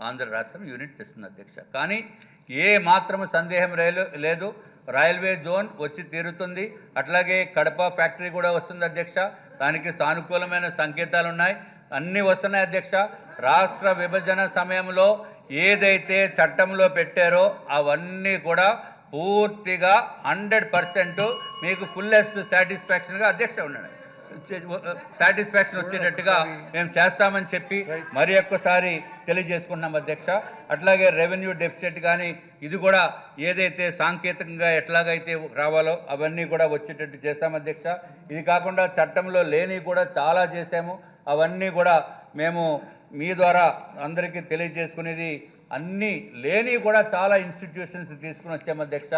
ఆంధ్ర రాష్ట్రం యూనిట్ తెస్తుంది అధ్యక్ష. కానీ ఏ మాత్రము సందేహం లేదు, రైల్వే జోన్ వచ్చి తీరుతుంది. అట్లాగే కడప ఫ్యాక్టరీ కూడా వస్తుంది అధ్యక్ష. దానికి సానుకూలమైన సంకేతాలు ఉన్నాయి, అన్నీ వస్తున్నాయి అధ్యక్ష. రాష్ట్ర విభజన సమయంలో ఏదైతే చట్టంలో పెట్టారో అవన్నీ కూడా పూర్తిగా 100% మీకు ఫుల్లెస్ట్ సాటిస్ఫాక్షన్గా అధ్యక్ష ఉన్నాడు, సాటిస్ఫాక్షన్ వచ్చేటట్టుగా మేము చేస్తామని చెప్పి మరి ఒక్కసారి తెలియజేసుకున్నాం అధ్యక్ష. అట్లాగే రెవెన్యూ డెఫిసిట్ కానీ ఇది కూడా ఏదైతే సాంకేతికంగా ఎట్లాగైతే రావాలో అవన్నీ కూడా వచ్చేటట్టు చేస్తాం అధ్యక్ష. ఇది కాకుండా చట్టంలో లేని కూడా చాలా చేశాము, అవన్నీ కూడా మేము మీ ద్వారా అందరికీ తెలియజేసుకునేది. అన్నీ లేని కూడా చాలా ఇన్స్టిట్యూషన్స్ తీసుకుని వచ్చాము అధ్యక్ష.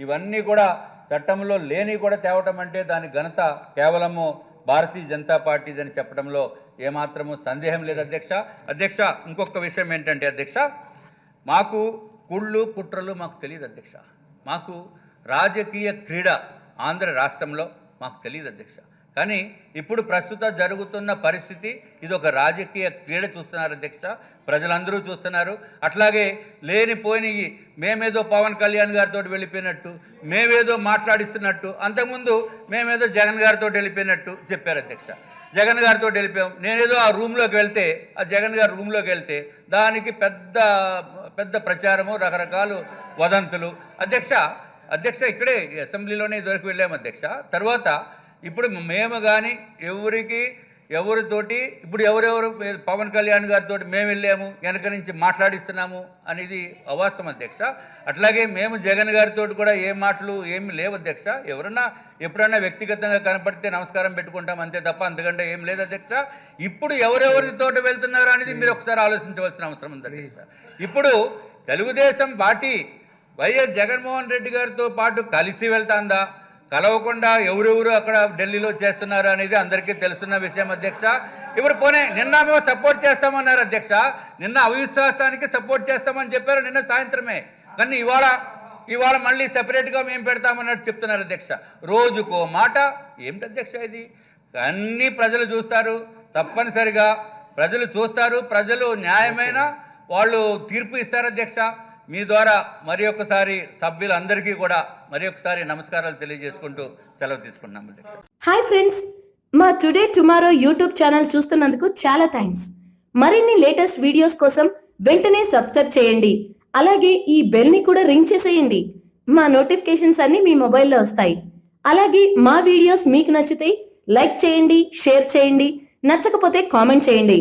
ఇవన్నీ కూడా చట్టంలో లేని కూడా తేవటం అంటే దాని ఘనత కేవలము భారతీయ జనతా పార్టీదని చెప్పడంలో ఏమాత్రము సందేహం లేదు అధ్యక్ష. అధ్యక్ష, ఇంకొక విషయం ఏంటంటే అధ్యక్ష, మాకు కుళ్ళు కుట్రలు మాకు తెలియదు అధ్యక్ష. మాకు రాజకీయ క్రీడ ఆంధ్ర రాష్ట్రంలో మాకు తెలియదు అధ్యక్ష. కానీ ఇప్పుడు ప్రస్తుత జరుగుతున్న పరిస్థితి ఇది ఒక రాజకీయ క్రీడ చూస్తున్నారు అధ్యక్ష, ప్రజలందరూ చూస్తున్నారు. అట్లాగే లేనిపోయినవి మేమేదో పవన్ కళ్యాణ్ గారితో వెళ్ళిపోయినట్టు, మేమేదో మాట్లాడిస్తున్నట్టు, అంతకుముందు మేమేదో జగన్ గారితో వెళ్ళిపోయినట్టు చెప్పారు అధ్యక్ష. జగన్ గారితో వెళ్ళిపోయాం, నేనేదో ఆ రూమ్లోకి వెళ్తే, ఆ జగన్ గారి రూమ్లోకి వెళ్తే దానికి పెద్ద పెద్ద ప్రచారము, రకరకాల వదంతులు అధ్యక్ష. ఇక్కడే అసెంబ్లీలోనే ఇదివరకు వెళ్ళాము అధ్యక్ష. తర్వాత ఇప్పుడు మేము కానీ ఎవరితోటి ఇప్పుడు ఎవరెవరు పవన్ కళ్యాణ్ గారితో మేము వెళ్ళాము, వెనక నుంచి మాట్లాడిస్తున్నాము అనేది అవాస్తవం అధ్యక్ష. అట్లాగే మేము జగన్ గారితో కూడా ఏ మాటలు ఏమి లేవు అధ్యక్ష. ఎవరన్నా ఎప్పుడన్నా వ్యక్తిగతంగా కనపడితే నమస్కారం పెట్టుకుంటాం అంతే తప్ప అంతకంటే ఏం లేదు అధ్యక్ష. ఇప్పుడు ఎవరెవరితో వెళ్తున్నారు అనేది మీరు ఒకసారి ఆలోచించవలసిన అవసరం ఉంది అధ్యక్ష. ఇప్పుడు తెలుగుదేశం పార్టీ వైఎస్ జగన్మోహన్ రెడ్డి గారితో పాటు కలిసి వెళ్తాందా, కలవకుండా ఎవరెవరు అక్కడ ఢిల్లీలో చేస్తున్నారు అనేది అందరికీ తెలుస్తున్న విషయం అధ్యక్ష. ఇప్పుడు పోనీ నిన్న మేము సపోర్ట్ చేస్తామన్నారు అధ్యక్ష, నిన్న అవిశ్వాసానికి సపోర్ట్ చేస్తామని చెప్పారు నిన్న సాయంత్రమే. కానీ ఇవాళ మళ్ళీ సెపరేట్గా మేము పెడతామన్నట్టు చెప్తున్నారు అధ్యక్ష. రోజుకో మాట. ఏమిటి అధ్యక్ష ఇది? అన్నీ ప్రజలు చూస్తారు, తప్పనిసరిగా ప్రజలు చూస్తారు, ప్రజలు న్యాయమైన వాళ్ళు తీర్పు ఇస్తారు అధ్యక్ష. మీ ద్వారా మరి ఒక్కసారి సభ్యులందరికీ కూడా మరి ఒక్కసారి నమస్కారాలు తెలియజేసుకుంటూ సెలవు తీసుకుంటున్నాం. హాయ్ ఫ్రెండ్స్, మా టుడే టుమారో యూట్యూబ్ ఛానల్ చూస్తున్నందుకు చాలా థ్యాంక్స్. మరిన్ని లేటెస్ట్ వీడియోస్ కోసం వెంటనే సబ్స్క్రైబ్ చేయండి. అలాగే ఈ బెల్ ని కూడా రింగ్ చేసేయండి. మా నోటిఫికేషన్స్ అన్ని మీ మొబైల్లో వస్తాయి. అలాగే మా వీడియోస్ మీకు నచ్చితే లైక్ చేయండి, షేర్ చేయండి, నచ్చకపోతే కామెంట్ చేయండి.